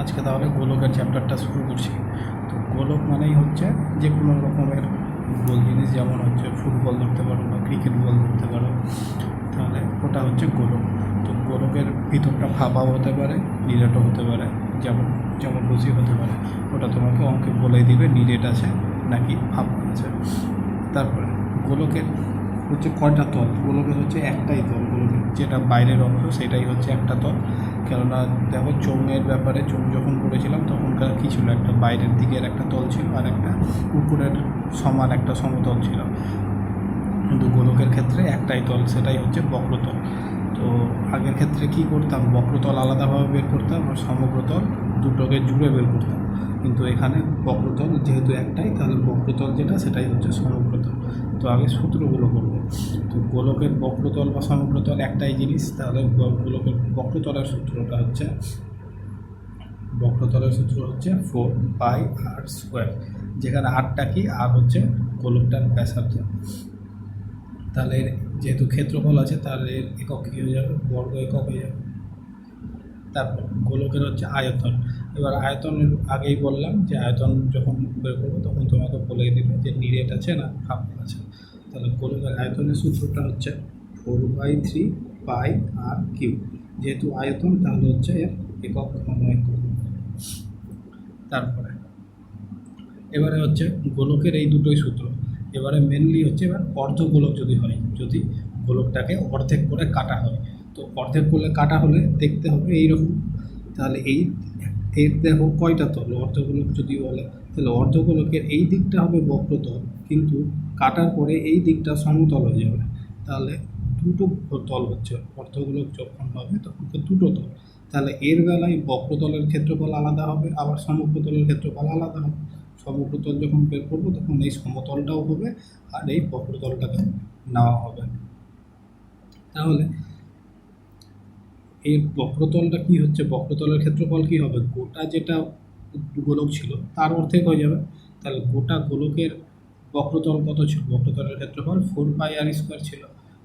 আজকে তাহলে গোলকের চ্যাপ্টারটা শুরু করছি। তো গোলক মানেই হচ্ছে যে কোনো রকমের গোল জিনিস, যেমন হচ্ছে ফুটবল ধরতে পারো বা ক্রিকেট বল ধরতে পারো, তাহলে ওটা হচ্ছে গোলক। তো গোলকের ভিতরটা ফাঁপাও হতে পারে, নিরেটও হতে পারে, যেমন যেমন খুশি হতে পারে। ওটা তোমাকে অঙ্কে বলে দিবে নিরেট আছে নাকি ফাঁপা আছে। তারপরে গোলকের হচ্ছে কয়টা তল? গোলকের হচ্ছে একটাই তল। গোলকের যেটা বাইরের অংশ সেটাই হচ্ছে একটা তল। কেননা দেখো, চোঙের ব্যাপারে চোঙ যখন করেছিলাম তখনকার কী ছিল, একটা বাইরের দিকের একটা তল ছিল আর একটা উপরের সমান একটা সমতল ছিল। কিন্তু গোলকের ক্ষেত্রে একটাই তল, সেটাই হচ্ছে বক্রতল। তো আগের ক্ষেত্রে কি করতাম, বক্রতল আলাদাভাবে বের করতাম আর সমগ্রতল দুটোকে জুড়ে বের করতাম। কিন্তু এখানে বক্রতল যেহেতু একটাই, তাহলে বক্রতল যেটা সেটাই হচ্ছে সমগ্রতল। তো আগে সূত্রগুলো করবো। তো গোলকের বক্রতল বা সমগ্রতল একটাই জিনিস, তাহলে গোলকের বক্রতলের সূত্রটা হচ্ছে, বক্রতলের সূত্র হচ্ছে 4πr², যেখানে আরটা কি, আর হচ্ছে গোলকটার ব্যাসার্ধ। তাহলে যেহেতু ক্ষেত্রফল আছে তাহলে এর একক কী হয়ে যাবে, বর্গ একক হয়ে যাবে। তারপর গোলকের হচ্ছে আয়তন। এবার আয়তনের আগেই বললাম যে আয়তন যখন বের করবো তখন তোমাকে বলেই দেবে যে নিরেট আছে না ফাঁপা আছে। তাহলে গোলকের আয়তনের সূত্রটা হচ্ছে 4/3πr³। যেহেতু আয়তন তাহলে হচ্ছে এর একক নির্ণয় করব। তারপরে এবারে হচ্ছে গোলকের এই দুটোই সূত্র। এবারে মেনলি হচ্ছে এবার অর্ধগোলক যদি হয়, যদি গোলকটাকে অর্ধেক করে কাটা হয়, তো অর্ধেক করে কাটা হলে দেখতে হবে এইরকম। তাহলে এর দেখো কয়টা তল, অর্ধগোলক যদি বলে তাহলে অর্ধগোলকের এই দিকটা হবে বক্রতল, কিন্তু কাটার পরে এই দিকটা সমতল হয়ে যাবে। তাহলে দুটো তল হচ্ছে, অর্ধগোলক যখন হবে তখন তো দুটো তল। তাহলে এর বেলায় বক্রতলের ক্ষেত্রফল আলাদা হবে, আবার সমগ্রতলের ক্ষেত্রফল আলাদা হবে। সমগ্রতল যখন বের করবো তখন এই সমতলটাও হবে আর এই বক্রতলটাকে নেওয়া হবে। তাহলে এই বক্রতলটা কি হচ্ছে, বক্রতলের ক্ষেত্রফল কি হবে, গোটা যেটা গোলক ছিল তার অর্ধেক হয়ে যাবে। তাহলে গোটা গোলকের বক্রতল কত ছিল, বক্রতলের ক্ষেত্রফল 4πr² ছিল।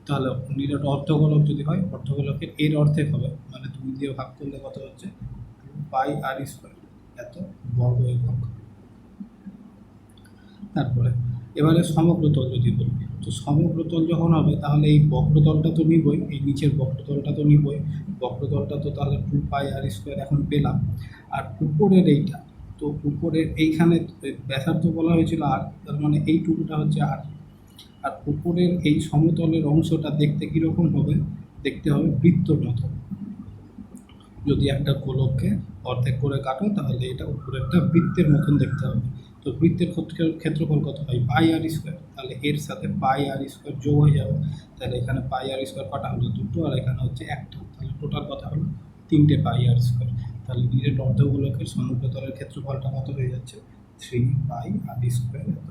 তাহলে নিরেট অর্ধগোলক যদি হয়, অর্ধগোলকের এর অর্ধেক হবে, মানে 2 দিয়ে ভাগ করলে কত হচ্ছে 2πr², এত বর্গ একক। তারপরে এবারে সমগ্রতল যদি বলি, তো সমগ্রতল যখন হবে তাহলে এই বক্রতলটা তো নিবই, এই নিচের বক্রতলটা তো নিবই। বক্রতলটা তো তাহলে 2πr² এখন পেলাম। আর উপরের এইটা, তো উপরের এইখানে ব্যাসার্ধ বলা হয়েছিল আর, তার মানে এইটুকুটা হচ্ছে আর। আর উপরের এই সমতলের অংশটা দেখতে কীরকম হবে, দেখতে হবে বৃত্তর মতো। যদি একটা গোলককে অর্ধেক করে কাটো তাহলে এটা উপরেরটা বৃত্তের মতন দেখতে হবে। তো বৃত্তের ক্ষেত্রফল কত হয়, πr²। তাহলে এর সাথে πr² যোগ হয়ে যাবে। তাহলে এখানে πr² কটা হলো, দুটো, আর এখানে হচ্ছে একটা। তাহলে টোটাল কথা হলো 3টে πr²। তাহলে নিরেট অর্ধগোলকের সমগ্রতলের ক্ষেত্রফলটা কত হয়ে যাচ্ছে, 3πr², এত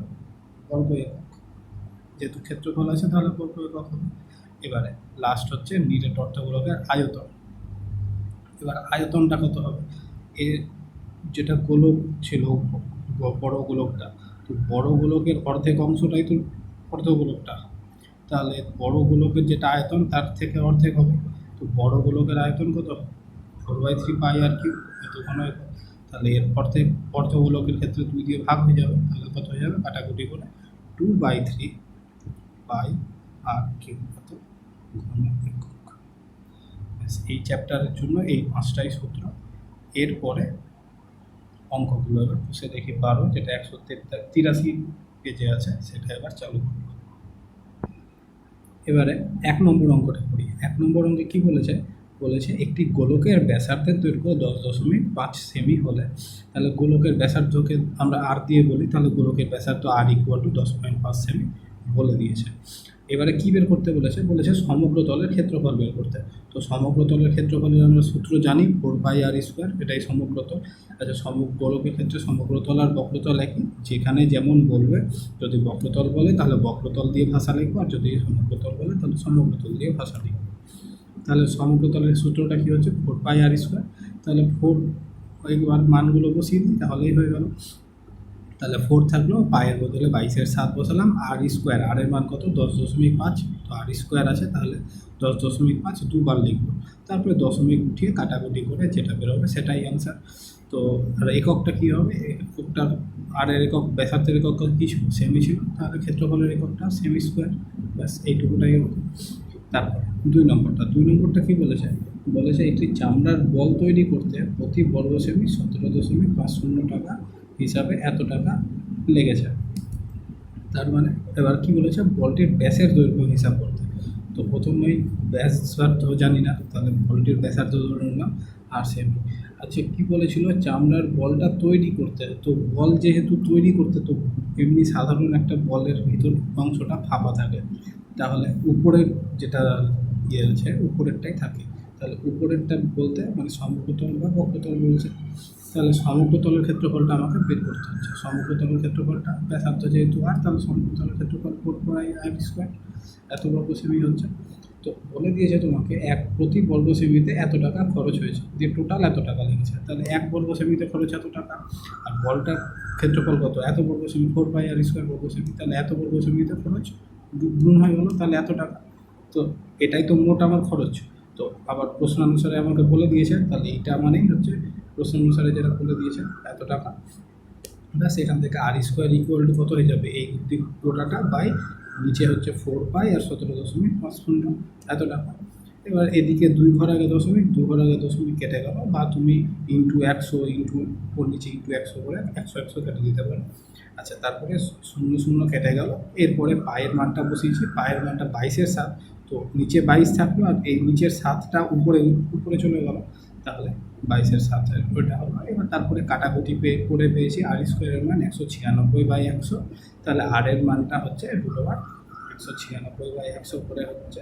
বর্গ একক। যেহেতু ক্ষেত্রফল আছে তাহলে বর্গ একক হবে। এবারে লাস্ট হচ্ছে নিরেট অর্ধগোলকের আয়তন। এবার আয়তনটা কত হবে, এর যেটা গোলক ছিল বড় গোলকটা, তো বড় গোলকের অর্ধেক অংশটাই তো অর্ধগোলকটা। তাহলে বড় গোলকের যেটা আয়তন তার থেকে অর্ধেক হবে। তো বড় গোলকের আয়তন কত, 4/3πr³ এত কোনো একক। তাহলে এর অর্ধেক অর্ধগোলকের ক্ষেত্রে 2 দিয়ে ভাগ হয়ে যাবে, তাহলে কত হয়ে যাবে, কাটাকুটি করে 2/3πr³ এত ঘন একক। এই চ্যাপ্টারের জন্য এই 5টাই সূত্র। এরপরে অঙ্কগুলো এবার পুষে দেখি 12, যেটা 183 পেজে আছে, সেটা এবার চালু করব। এবারে 1 নম্বর অঙ্কটা করি। 1 নম্বর অঙ্কে কী বলেছে, বলেছে একটি গোলকের ব্যাসার্ধের দৈর্ঘ্য 10.5 সেমি হলে, তাহলে গোলকের ব্যাসার্ধকে আমরা আর দিয়ে বলি, তাহলে গোলকের ব্যাসার্ধ আর = 10.5 সেমি বলে দিয়েছে। এবারে কী বের করতে বলেছে, বলেছে সমগ্রতলের ক্ষেত্রফল বের করতে। তো সমগ্রতলের ক্ষেত্রফলের আমরা সূত্র জানি, 4πr², এটাই সমগ্রতল। আচ্ছা, গোলকের ক্ষেত্রে সমগ্রতল আর বক্রতল একই, যেখানে যেমন বলবে। যদি বক্রতল বলে তাহলে বক্রতল দিয়ে ভাষা লিখবো, আর যদি সমগ্রতল বলে তাহলে সমগ্রতল দিয়ে ভাষা লিখবো। তাহলে সমগ্রতলের সূত্রটা কী হচ্ছে, 4πr²। তাহলে 4 এইবার মানগুলো বসিয়ে দিই তাহলেই হয়ে গেল। তাহলে 4 থাকলো, পায়ের বদলে 22/7 বসালাম, আর স্কোয়ার, আর এর মান কত 10.5, তো আর স্কোয়ার আছে, তাহলে 10.5 দুবার লিখবো, তারপরে দশমিক উঠিয়ে কাটাকুটি করে যেটা বেরোবে সেটাই অ্যান্সার। তো আর এককটা কী হবে, এককটা আর এর একক ব্যাসার্ধের একক কী ছিল, সেমি ছিল, তাহলে ক্ষেত্রফলের এককটা সেমি স্কোয়ার, ব্যাস এইটুকুটাই হবে। তারপর 2 নম্বরটা কী বলেছে, বলেছে একটি চামড়ার বল তৈরি করতে প্রতি বর্গ সেমি 17.50 টাকা হিসাবে এত টাকা লেগেছে। তার মানে এবার কি বলেছে, বলটির ব্যাসের দৈর্ঘ্য হিসাব করতে। তো প্রথমেই ব্যাসার্ধ জানি না, তাহলে বলটির ব্যাসার্ধ ধরে নিলাম আর সেমি। আচ্ছা কী বলেছিল, চামড়ার বলটা তৈরি করতে, তো বল যেহেতু তৈরি করতে, তো এমনি সাধারণ একটা বলের ভিতর অংশটা ফাঁপা থাকে, তাহলে উপরের যেটা ইয়ে আছে উপরেরটাই থাকে, তাহলে উপরেরটা বলতে মানে সমগ্রতল বা বক্রতল বলছে। তাহলে সমগ্রতলের ক্ষেত্রফলটা আমাকে বের করতে হচ্ছে, সমগ্রতলের ক্ষেত্রফলটা ব্যাসার্ধ যেহেতু আর, তাহলে সমগ্রতলের ক্ষেত্রফল 4πr², এত বর্গ সেমি হচ্ছে। তো বলে দিয়েছে তোমাকে প্রতি বর্গ সেমিতে এত টাকা খরচ হয়েছে, দিয়ে টোটাল এত টাকা লেগেছে, তাহলে 1 বর্গ সেমিতে খরচ এত টাকা, আর বলটার ক্ষেত্রফল কত, এত বর্গ সেমি, 4πr² বর্গ সেমি, তাহলে এত বর্গ সেমিতে খরচ গুণ হয়ে গেলো, তাহলে এত টাকা। তো এটাই তো মোট আমার খরচ। তো আবার প্রশ্ন অনুসারে আমাকে বলে দিয়েছে, তাহলে এইটা মানেই হচ্ছে প্রশ্ন অনুসারে যেটা বলে দিয়েছে এত টাকা, ব্যাস এখান থেকে r² কত হয়ে যাবে, এই দিক গোটাটা বাই নিচে হচ্ছে 4π আর 17.50 এত টাকা। এবার এদিকে 2 ঘর আগে দশমিক, 2 ঘর আগে দশমিক কেটে গেল, বা তুমি ইন্টু 100 ইন্টু ওর নিচে ইন্টু 100 করে 100 কেটে দিতে পারো। আচ্ছা তারপরে 0 কেটে গেল, এরপরে পায়ের মানটা বসিয়েছি, পায়ের মানটা 22/7, তো নিচে 22 থাকলো আর এই নিচের 7টা উপরে উপরে চলে গেল, তাহলে 22/7 ওইটা হলো। এবার তারপরে কাটাকুটি করে পেয়েছি r² মান 196/100, তাহলে আর এর মানটা হচ্ছে √196/100 করে হচ্ছে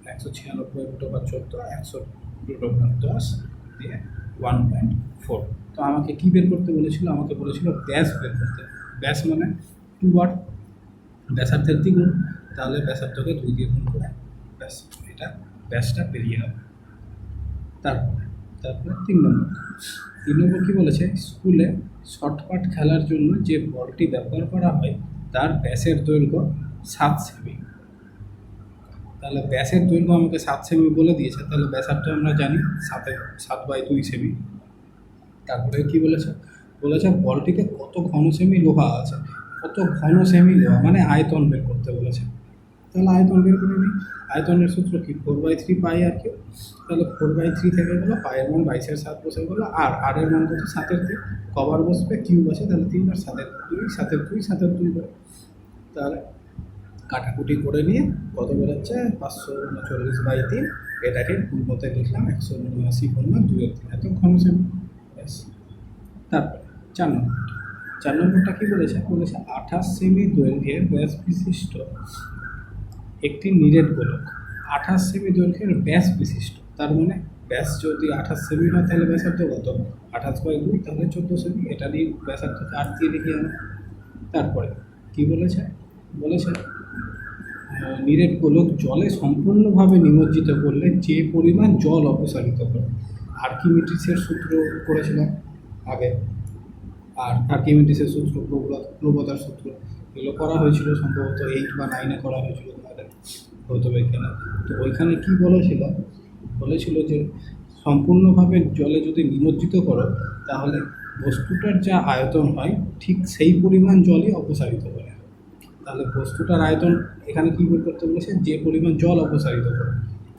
196√14, 100√10 দিয়ে 1.4। তো আমাকে কী বের করতে বলেছিল, আমাকে বলেছিল ব্যাস বের করতে। ব্যাস মানে 2 ব্যাসার্ধের দ্বিগুণ, তাহলে ব্যাসার্ধকে 2 দিয়ে গুণ করে ব্যাস এটা ব্যাসটা পেরিয়ে হবে। তারপরে 3 নম্বর কী বলেছে, স্কুলে শর্টপাট খেলার জন্য যে বলটি ব্যবহার করা হয় তার ব্যাসের দৈর্ঘ্য 7 সেমি। তাহলে ব্যাসের দৈর্ঘ্য আমাকে 7 সেমি বলে দিয়েছে, তাহলে ব্যাসার্ধ আমরা জানি 7/2 সেমি। তারপরে কী বলেছে, বলটিতে কত ঘন সেমি লোহা আছে, কত ঘন সেমি লোহা মানে আয়তন বের করতে বলেছে। তাহলে আয়তন বের করে নিই, আয়তনের সূত্র কি 4/3 পাই আর কি, তাহলে 4/3 থেকে গেলো, পায়ের মান 22/7 বসে গেলো, আর এর মান কত 7/3, কবার বসবে কিউব আছে, তাহলে 3 আর 7/2 করে, তাহলে কাটাকুটি করে নিয়ে কত বেরোচ্ছে 539/3, এটাকে পূর্ণতে লিখলাম 179/2, এত ঘন সেমি, ব্যাস। তারপরে 4 নম্বরটা কী বলেছে, 28 সেমি দৈর্ঘ্যের ব্যাস বিশিষ্ট একটি নিরেট গোলক, 28 সেমি দৈর্ঘ্যের ব্যাস বিশিষ্ট, তার মানে ব্যাস যদি 28 সেমি হয় তাহলে ব্যাসার্ধ কত 28/2, তাহলে 14 সেমি, এটা নিয়ে ব্যাসার্ধকে আর দিয়ে লিখি আমরা। তারপরে কী বলেছে, নিরেট গোলক জলে সম্পূর্ণভাবে নিমজ্জিত করলে যে পরিমাণ জল অপসারিত করে, আর্কিমিডিসের সূত্র করেছিলাম আগে, আর আর্কিমিডিসের সূত্র, প্রবলতার সূত্র, এগুলো করা হয়েছিল সম্ভবত 8 বা 9-এ করা হয়েছিল তোমাদের ভৌতবিজ্ঞানে। তো ওইখানে কী বলেছিল যে সম্পূর্ণভাবে জলে যদি নিমজ্জিত করো তাহলে বস্তুটার যা আয়তন হয় ঠিক সেই পরিমাণ জলই অপসারিত করে। তাহলে বস্তুটার আয়তন এখানে কী বের করতে বলেছে, যে পরিমাণ জল অপসারিত করে,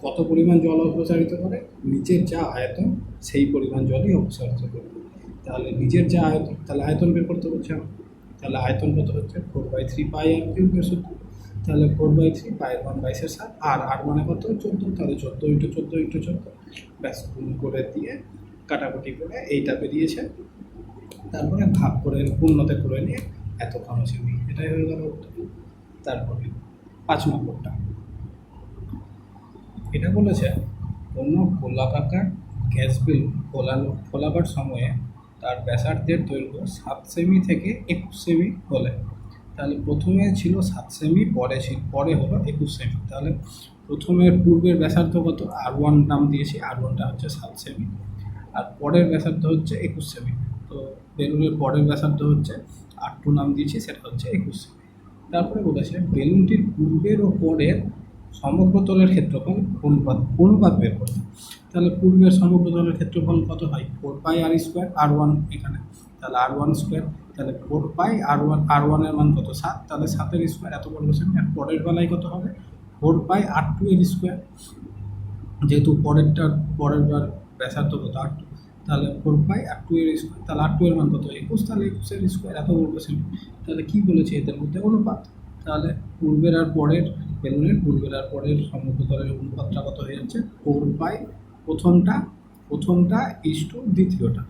কত পরিমাণ জল অপসারিত করে, নিচের যা আয়তন সেই পরিমাণ জলই অপসারিত করে। তাহলে নিচের যা আয়তন, তাহলে আয়তন বের করতে বলছে আমার, তাহলে আয়তন কত হচ্ছে 4/3 পাই r³ সূত্র, তাহলে 4/3 পায়ের মান 22/7, আর মানে কত 14, তাহলে 14 × 14 × 14, ব্যাস গুণ করে দিয়ে কাটাকুটি করে এইটা বেরিয়েছে, তারপরে ভাগ করে পূর্ণতে করে নিয়ে এত ঘন সেমি, এটাই হয়ে গেল উত্তর। তারপরে 5 নম্বরটা এটা বলেছে, কোনো গোলাকার গ্যাস বেলুন ফোলাবার সময়ে তার ব্যাসার্ধের দৈর্ঘ্য 7 সেমি থেকে 21 সেমি হলে, তাহলে প্রথমে ছিল 7 সেমি, পরে হলো 21 সেমি, তাহলে প্রথমের পূর্বের ব্যাসার্ধ কত r1 নাম দিয়েছি, r1টা হচ্ছে 7 সেমি, আর পরের ব্যাসার্ধ হচ্ছে 21 সেমি। তো বেলুনের পরের ব্যাসার্ধ হচ্ছে R2 নাম দিয়েছি, সেটা হচ্ছে 21 সেমি। তারপরে বলেছে বেলুনটির পূর্বের ও পরের সমগ্র তলের ক্ষেত্রফল অনুপাত বের করতে। তাহলে পূর্বের সমগ্র তলের ক্ষেত্রফল কত হয়? 4πr² R1 এখানে, তাহলে R1 স্কোয়ার, তাহলে 4πr1 এর মান কত? 7, তাহলে 7 এর স্কোয়ার এত বর্গ সেমি। আর পরের বেলায় কত হবে? 4πr2 এর স্কোয়ার, যেহেতু পরের বার ব্যাসার্ধ কত? R2, তাহলে 4πr2 এর স্কোয়ার, তাহলে R2 এর মান কত? 21, তাহলে 21 এর স্কোয়ার এত বর্গ সেমি। তাহলে কি বলেছে এদের মধ্যে? অনুপাত। তাহলে পূর্বের আর পরের বেলুনের পূর্বের আর পরের সমগ্র তলের অনুপাতটা কত হয়ে যাচ্ছে? 4π প্রথমটা ইস্টু দ্বিতীয়টা।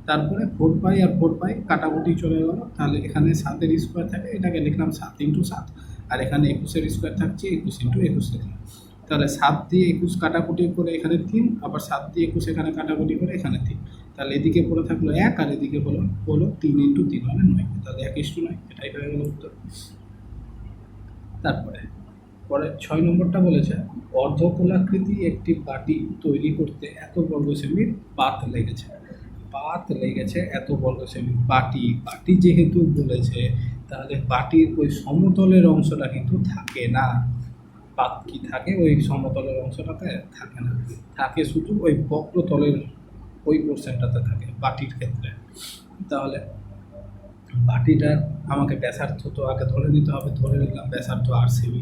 তারপরে 4π আর 4π কাটাকুটি চলে গেল, তাহলে এখানে 7 এর স্কোয়ার থাকে, এটাকে লিখলাম 7 × 7, আর এখানে 21 এর স্কোয়ার থাকছে 21 × 21 লিখলাম। তাহলে 7 দিয়ে 21 কাটাকুটি করে এখানে 3, আবার 7 দিয়ে 21 এখানে কাটাকুটি করে এখানে 3, তাহলে এদিকে পড়ে থাকলো 1 আর এদিকে হলো 3 × 3 মানে 9, তাহলে 1:9, এটাই হয়ে গেল উত্তর। তারপরে 6 নম্বরটা বলেছে অর্ধগোলাকৃতি একটি বাটি তৈরি করতে এত বর্গ সেমির পাত লেগেছে এত বর্গ সেমি। বাটি যেহেতু বলেছে, তাহলে বাটির ওই সমতলের অংশটা কিন্তু থাকে না। পাত কি থাকে? ওই সমতলের অংশটাতে থাকে না, থাকে শুধু ওই বক্রতলের ওই পোর্শনটাতে থাকে বাটির ক্ষেত্রে। তাহলে বাটিটার আমাকে ব্যাসার্ধ তো আগে ধরে নিতে হবে, ধরে নিলাম ব্যাসার্ধ R সেমি,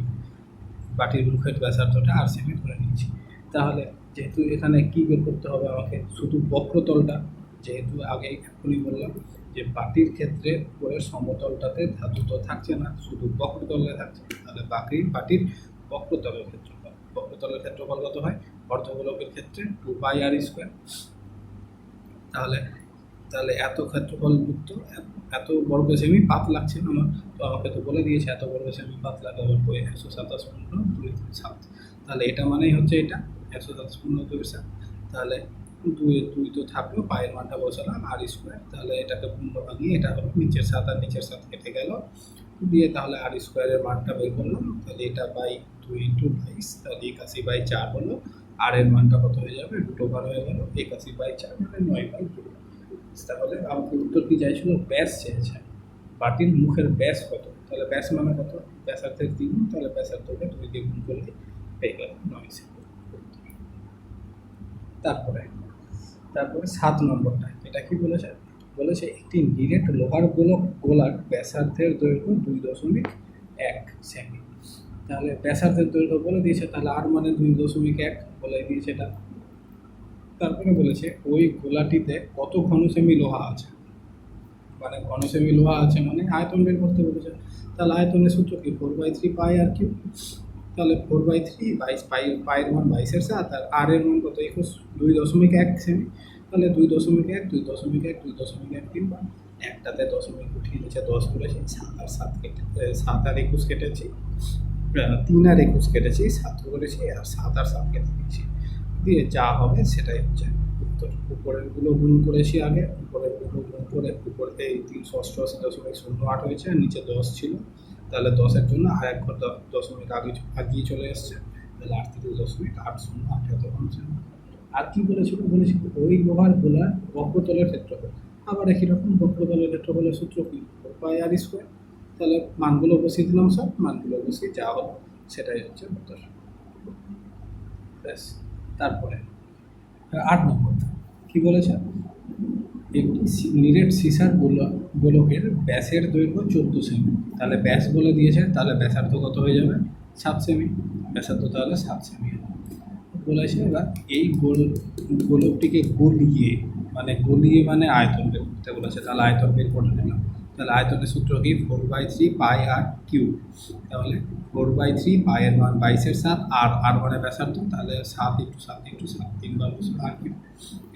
বাটির মুখের ব্যাসার্ধটা R সেমি ধরে নিচ্ছি। তাহলে যেহেতু এখানে কি বের করতে হবে আমাকে? শুধু বক্রতলটা, যেহেতু আগে এখনই বললাম যে বাটির ক্ষেত্রে উপরের সমতলটাতে ধাতু তো থাকছে না, শুধু বক্রতলে থাকছে, তাহলে বাটির বক্রতলের ক্ষেত্রফল কত হয়? অর্ধগোলকের ক্ষেত্রে 2πr²। তাহলে এত ক্ষেত্রফল যুক্ত এত বর্গ সেমি পাত লাগছে আমার, তো আমাকে তো বলে দিয়েছে এত বর্গ সেমি পাত লাগে, আবার 127.237, তাহলে এটা মানেই হচ্ছে এটা 127.237। তাহলে 2 তো থাকলো, পায়ের মানটা বসালাম R², তাহলে এটাকে পূর্ণ ভাঙিয়ে এটা হলো নিচের 7 আর নিচের 7 কেটে গেল দিয়ে, তাহলে R² এর মানটা বের করলাম, তাহলে এটা 2 × 22, তাহলে 81/4 হলো। আর এর মানটা কত হয়ে যাবে? দুটো বার হয়ে গেল, 81/4 মানে 9/2। তাহলে আমাকে উত্তর কি চাইছিল? ব্যাস চেয়েছে, বাটির মুখের ব্যাস কত? তাহলে ব্যাস মানে কত? ব্যাসার্ধের 3, তাহলে ব্যাসার্ধকে 2 দিয়ে গুণ করলে পেয়ে গেল 9 সেমি। তারপরে 7 নম্বরটা, এটা কি বলেছে? একটি নিরেট লোহার গোলার ব্যাসার্ধের দৈর্ঘ্য 2.1 সেমি। তাহলে ব্যাসার্ধের দৈর্ঘ্য বলে দিয়েছে, তাহলে আর মানে 2.1 বলে দিয়েছে এটা। তারপরে বলেছে ওই গোলাটিতে কত ঘন সেমি লোহা আছে, মানে ঘন সেমি লোহা আছে মানে আয়তন বের করতে বলেছে। তাহলে আয়তনের সূত্র কি? 4/3πr³। তাহলে 4/3 পায়ের মান 22 এর 7, আর আর এর মান কত? 2.1 সেমি। তাহলে 2.1 কিংবা একটাতে দশমিক উঠিয়ে নিচে 10 করেছি, 7 আর 7 কেটে 7 আর 21 কেটেছি, 3 আর 21 কেটেছি, 7 করেছি, আর 7 আর 7 কেটে দিয়েছি, দিয়ে যা হবে সেটাই হচ্ছে উত্তর। উপরেরগুলো গুণ করেছি আগে, উপরেরগুলো গুণ করে উপরে এই 388.08 হয়েছে, আর নিচে 10 ছিল, তাহলে 10-এর জন্য আর এক ঘর দশমিক আগিয়ে চলে এসছে, তাহলে 38.808 এত হচ্ছে। আর কি বলেছিল? ওই লোহার গোলার বক্রতলের ক্ষেত্রফল। আবার একই রকম বক্রতলের ক্ষেত্রফলের সূত্র কি? 4πr²। তাহলে মানগুলো বসিয়ে দিলাম, সব মানগুলো বসিয়ে যা হলো সেটাই হচ্ছে উত্তর। ব্যাস। তারপরে 8 নম্বর কি বলেছে? একটি নিরেট সিসার গোলকের ব্যাসের দৈর্ঘ্য 14 সেমি। তাহলে ব্যাস বলে দিয়েছে, তাহলে ব্যাসার্ধ কত হয়ে যাবে? 7 সেমি। ব্যাসার্ধ তাহলে 7 সেমি বলেছে। এবার এই গোলকটিকে গলিয়ে মানে আয়তন বের করতে বলেছে, তাহলে আয়তন বের করে নিলাম। তাহলে আয়তনের সূত্র কি? 4/3πr³। তাহলে 4/3, পায়ের মান 22 এর 7, আর মানে ব্যাসার্ধ, তাহলে 7 × 7 × 7 3বার R³।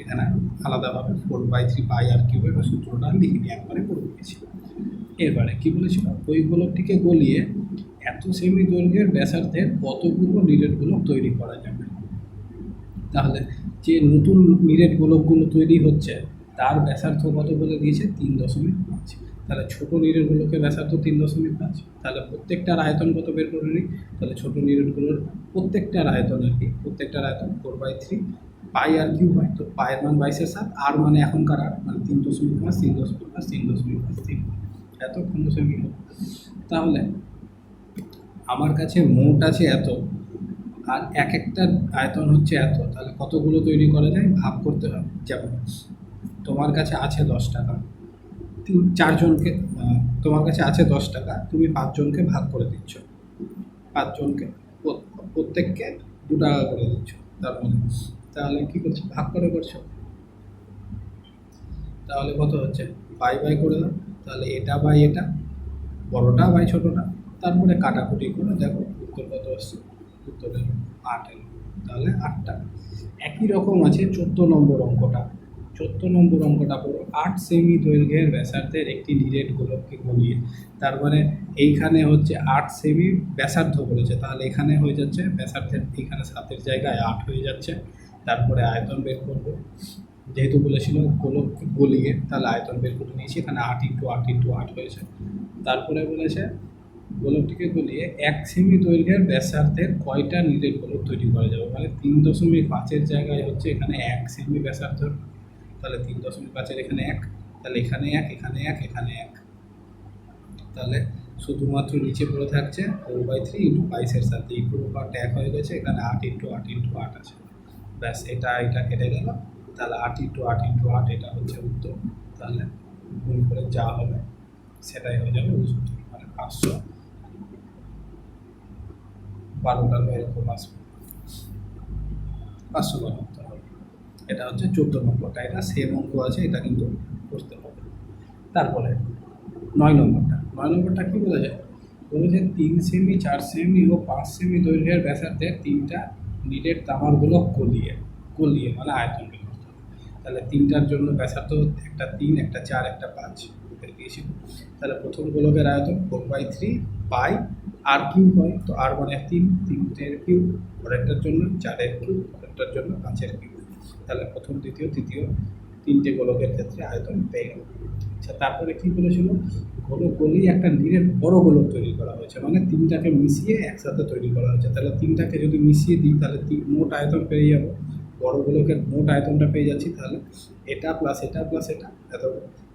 এখানে আলাদাভাবে 4/3πr³ এর সূত্রটা লিখিনি, একবারে করে দিয়েছি। এবারে কি বলেছিল? ওই গোলকটিকে গলিয়ে এত সেমি দৈর্ঘ্যের ব্যাসার্ধের কতগুলো নিরেট গোলক তৈরি করা যাবে। তাহলে যে নতুন নিরেট গোলকগুলো তৈরি হচ্ছে তার ব্যাসার্ধ কত বলে দিয়েছে? 3.5। তাহলে ছোটো নিরেট গোলকের ব্যাসার্ধ 3.5। তাহলে প্রত্যেকটার আয়তন কত বের করে নিই? তাহলে ছোটো নিরেটগুলোর প্রত্যেকটার আয়তন 4/3 পাই আর কিউ হয়, তো পায়ের মান 22/7, আর মানে এখনকার আর মানে 3.5 3.5 3.5 এত 15 তাহলে আমার কাছে মোট আছে এত, আর এক একটা আয়তন হচ্ছে এত, তাহলে কতগুলো তৈরি করা যায় ভাগ করতে হয়। যেমন তোমার কাছে আছে 10 টাকা, চারজনকে, তোমার কাছে আছে 10 টাকা, তুমি 5জনকে ভাগ করে দিচ্ছ, 5জনকে প্রত্যেককে 2 টাকা করে দিচ্ছ, তার মানে তাহলে কী করছো, ভাগ করে করছো, তাহলে কত হচ্ছে, বাই বাই করে দাও, তাহলে এটা বাই এটা, বড়টা বাই ছোটোটা, তারপরে কাটাকুটি করে দেখো উত্তর কত আসছে, উত্তরে 8 এলো, তাহলে 8টা। একই রকম আছে 14 নম্বর অঙ্কটা। 14 নম্বর অঙ্কটা পুরো 8 সেমি দৈর্ঘ্যের ব্যাসার্ধের একটি নিরেট গোলককে গলিয়ে, তার মানে এইখানে হচ্ছে 8 সেমি ব্যাসার্ধ বলেছে, তাহলে এখানে হয়ে যাচ্ছে ব্যাসার্ধের, এখানে 7-এর জায়গায় 8 হয়ে যাচ্ছে। তারপরে আয়তন বের করবো, যেহেতু বলেছিল গোলক গলিয়ে, তাহলে আয়তন বের করে নিয়েছি, এখানে 8 × 8 × 8 হয়েছে। তারপরে বলেছে গোলকটিকে গলিয়ে 1 সেমি দৈর্ঘ্যের ব্যাসার্ধের কয়টা নিরেট গোলক তৈরি করা যাবে, মানে 3.5-এর জায়গায় হচ্ছে এখানে 1 সেমি ব্যাসার্ধ, তাহলে 3.5-এর এখানে 1, তাহলে এখানে 1, এখানে 1, এখানে 1, তাহলে শুধুমাত্র নিচে পড়ে থাকছে 4/3 × 22-এর সাথে, এই পুরো পার্ট 1 হয়ে গেছে, এখানে 8 × 8 × 8 আছে, ব্যাস এটা কেটে গেল, তাহলে 8 × 8 × 8 এটা হচ্ছে উত্তর, তাহলে গুণ করে যা হবে সেটাই হয়ে যাবে উত্তর, মানে 512 এরকম আসবে, 512 উত্তর হবে। এটা হচ্ছে 14 নম্বরটা, এটা সেম অঙ্ক আছে, এটা কিন্তু করতে হবে। তারপরে 9 নম্বরটা কী বলা যায়, বলেছে 3 সেমি 4 সেমি ও 5 সেমি দৈর্ঘ্যের ব্যাসার্ধের 3টা নিরেট তামার গোলক গলিয়ে মানে আয়তন বের করতে হবে। তাহলে 3টার জন্য ব্যাসার্ধ একটা 3, একটা 4, একটা 5 দিয়েছিল, তাহলে প্রথম গোলকের আয়তন 4/3 পাই আর কিউব হয়, তো আর মানে 3-3-এর কিউব, পরেরটার জন্য 4-এর কিউব, পরেরটার জন্য 5-এর কিউব, তাহলে প্রথম দ্বিতীয় তৃতীয় 3টে গোলকের ক্ষেত্রে আয়তন পেয়ে গেল। আচ্ছা, তারপরে কী বলেছিল, গোলক গলিয়ে একটা নিরেট বড় গোলক তৈরি করা হয়েছে, মানে 3টাকে মিশিয়ে একসাথে তৈরি করা হয়েছে, তাহলে 3টাকে যদি মিশিয়ে দিই তাহলে মোট আয়তন পেয়ে যাবো, বড় গোলকের মোট আয়তনটা পেয়ে যাচ্ছি, তাহলে এটা প্লাস এটা প্লাস এটা এত,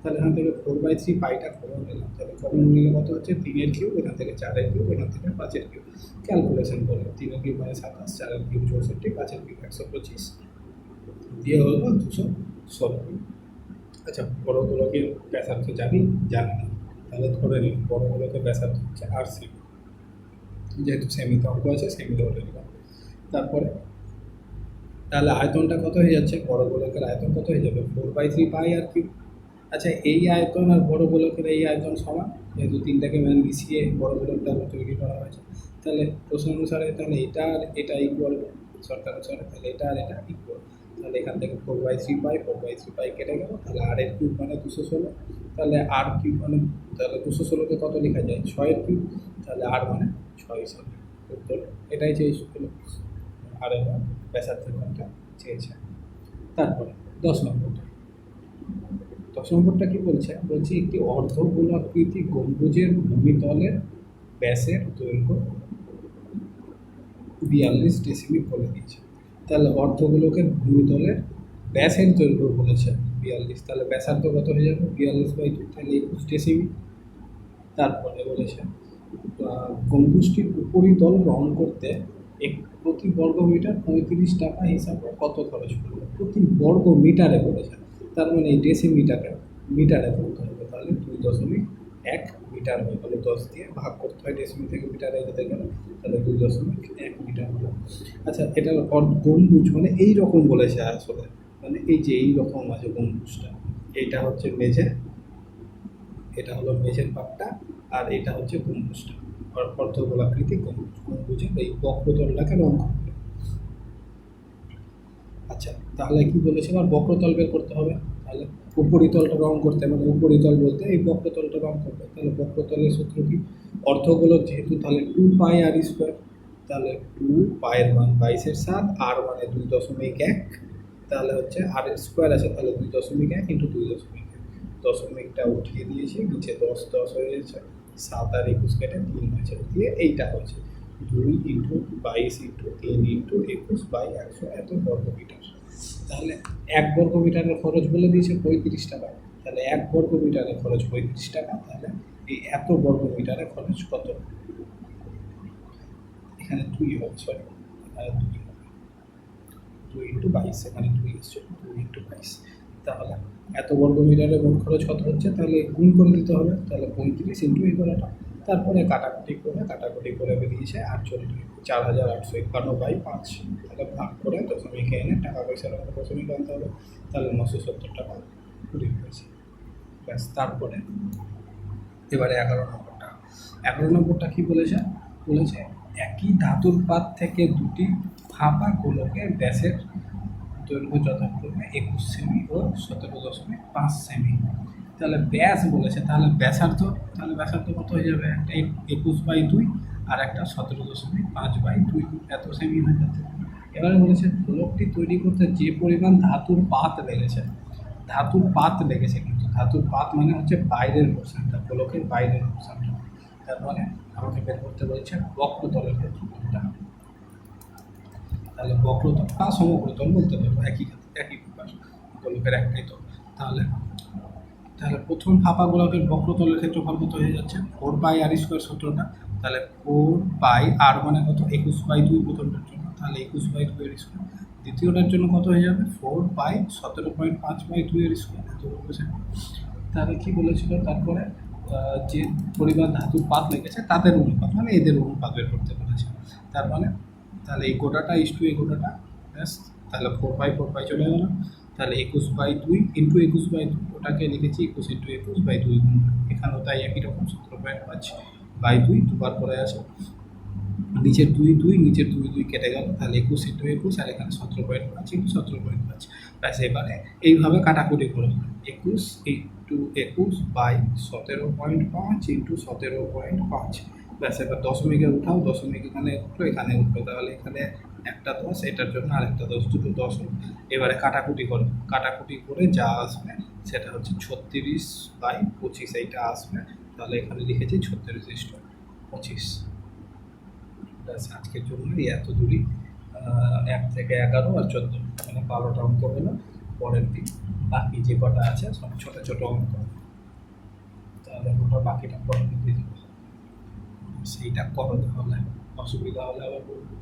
তাহলে এখান থেকে 4/3 পাইটা কমন নিলাম, তাহলে কমন নিলে কত হচ্ছে, 3-এর কিউব, এখান থেকে 4-এর কিউব, এখান থেকে 5-এর কিউব, ক্যালকুলেশন করলে 3-এর কিউব মানে 27, 4-এর কিউব 64, 5-এর কিউব 125, দিয়ে হলো 216। আচ্ছা, বড় গোলকের ব্যাসার্ধ জানি না, তাহলে ধরে নিন বড় গোলকের ব্যাসার্ধ হচ্ছে 8 সেমি, যেহেতু সেমিতে অঙ্ক আছে সেমি ধরে নিলাম। তারপরে তাহলে আয়তনটা কত হয়ে যাচ্ছে, বড় গোলকের আয়তন কত হয়ে যাবে, 4/3 পাই আর কিউব। আচ্ছা, এই আয়তন আর বড় গোলকের এই আয়তন সমান, যেহেতু 3টাকে মানে মিশিয়ে বড় গোলকটা তৈরি করা হয়েছে, তাহলে প্রশ্ন অনুসারে তাহলে এটা আর এটা ইকুয়াল, শর্ত অনুসারে তাহলে এটা আর এটা ইকুয়াল, তাহলে এখান থেকে 4/3 পাই কেটে গেল, তাহলে আর এর কিউব মানে 216, তাহলে আর কিউব মানে, তাহলে 216কে কত লেখা যায়, 6-এর কিউব, তাহলে আর মানে 6 সেমি, উত্তর এটাই চেয়েছিল, আর এবার ব্যাসার্ধের মানটা চেয়েছে। তারপরে 10 নম্বরটা কি বলছে, একটি অর্ধগোলাকৃতি গম্বুজের ভূমিতলের ব্যাসের দৈর্ঘ্য 42 ডেসিমিল বলে দিয়েছে, তাহলে অর্ধগোলকের ভূমিতলের ব্যাসের দৈর্ঘ্য বলেছে 42, তাহলে ব্যাসার্ধ কত হয়ে যাবে 42/2, তাহলে 21 ডেসিমিল। তারপরে বলেছে গম্বুজটির উপরিতল রং করতে প্রতি বর্গ মিটার 35 টাকা হিসাবে কত খরচ পড়বে, প্রতি বর্গ মিটারে বলেছে, তার মানে এই ডেসিমিটারকে মিটারে করতে হবে, তাহলে 2.1 মিটার হয়ে গেলো, 10 দিয়ে ভাগ করতে হয় ডেসিমি থেকে মিটারে যেতে গেলে, তাহলে 2.1 মিটার হলো। আচ্ছা, এটা গম্বুজ মানে এই রকম বলেছে আসলে, মানে এই যে এই রকম আছে গম্বুজটা, এইটা হচ্ছে মেঝে, এটা হলো মেঝের পাটটা, আর এটা হচ্ছে গম্বুজটা, অর্ধগোলাকৃতি গম্বুজের এই বক্রতলটাকে রং করবে। আচ্ছা, তাহলে কি বলেছে, আর বক্রতল বের করতে হবে, তাহলে উপরিতলটা রং করতে, মানে উপরিতল বলতে এই বক্রতলটা রং করবে, তাহলে বক্রতলের সূত্র কি, অর্ধগোলক যেহেতু, তাহলে 2 পাই আর স্কোয়ার, তাহলে 2 পায়ের মান 22/7, আর মানে 2.1, তাহলে হচ্ছে আর স্কোয়ার আছে, তাহলে 2.1 × 2.1, দশমিকটা উঠিয়ে দিয়েছি, নিচে 10 হয়ে গেছে, 7 আর 21 কেটে 3 হয়েছে, দিয়ে এইটা হয়েছে 2 × 22 × 3 × 21/100 এত বর্গ মিটার। তাহলে 1 বর্গ মিটারের খরচ বলে দিয়েছে 35 টাকা। তাহলে 1 বর্গ মিটারের খরচ 35 টাকা। তাহলে এই এত বর্গ মিটারে খরচ কত? এখানে 2 হবে, সরি, এখানে 2 হবে, 2 ইন্টু 22, এখানে 2 এসছে, 2 ইন্টু 22। তাহলে এত বর্গ মিটারের মোট খরচ কত হচ্ছে? তাহলে গুণ করে দিতে হবে। তাহলে 35 ইন্টু এই করাটা, তারপরে কাটাকুটি করে বেরিয়েছে 4851 তাহলে ভাগ করে দশমিকে এনে টাকা পয়সার উপর দশমিক আনতে হবে। তাহলে 970 টাকা 20 পয়সা। ব্যাস, তারপরে এবারে 11 নম্বরটা কি বলেছে? বলেছে একই ধাতুর পাত থেকে দুটি ফাঁপা গোলকের ব্যাসের দৈর্ঘ্য যথাক্রমে 21 সেমি ও 17.5 সেমি। তাহলে ব্যাস বলেছে, তাহলে ব্যাসার্ধ কত হয়ে যাবে? একটা 21/2 আর একটা 17.5/2, এত সেমি হয়ে যাচ্ছে। এবারে বলেছে গোলকটি তৈরি করতে যে পরিমাণ ধাতুর পাত লেগেছে, কিন্তু ধাতুর পাত মানে হচ্ছে বাইরের পোর্শনটা, গোলকের বাইরের পোর্শনটা। তার মানে আমাকে বের করতে বলছে বক্রতলের ক্ষেত্রফলটা। তাহলে বক্রতল বা সমগ্রতল বলতে পারবো, একই ব্যাপার, গোলকের একটাই তল। তাহলে প্রথম ফাঁপা গোলকের বক্রতলের ক্ষেত্রফল কত হয়ে যাচ্ছে? 4πr² সূত্রটা। তাহলে 4πr মানে কত? 21/2 প্রথমটার জন্য, তাহলে 21/2 এর স্কোয়ার। দ্বিতীয়টার জন্য কত হয়ে যাবে? 4π17.5/2 এর স্কোয়ার, এত বলেছে। তাহলে কি বলেছিল তারপরে? যে পরিমাণ ধাতুর পাত লেগেছে তাদের অনুপাত, মানে এদের অনুপাত বের করতে বলেছে। তার মানে তাহলে এই গোটাটা ইস্টু এই গোটাটা, ব্যাস। তাহলে 4π চলে গেল। তাহলে 21/2 ইন্টু 21/2, ওটাকে লিখেছি 21 ইন্টু 21/2 গুণ। এখানেও তাই একই রকম 17.5/2 দুবার করে আছে। নিচের 2 কেটে গেল। তাহলে 21 ইন্টু 21, আর এখানে 17.5 ইন্টু 17.5। ব্যাস, এবারে এইভাবে কাটাকুটি করে 21 ইন্টু 21/17.5 ইন্টু 17.5। ব্যাস, এবার দশমিকে উঠাও, দশমিক এখানে উঠলো, এখানে উঠলো। তাহলে এখানে একটা 10, এটার জন্য আরেকটা 10, দুটো 10 হলো। এবারে কাটাকুটি করে যা আসবে সেটা হচ্ছে 36/25, এইটা আসবে। তাহলে এখানে লিখেছি 36/25। ব্যাস, আজকের জন্য এত দূরই। 1 থেকে 11 আর 14, মানে 12টা অঙ্ক হলো। পরের দিন বাকি যে কটা আছে সব ছোটো ছোটো অঙ্ক, তাহলে ওটা বাকিটা পরের দিন দিয়ে দেবো। সেইটা করো, তাহলে অসুবিধা হলে আবার বলবো।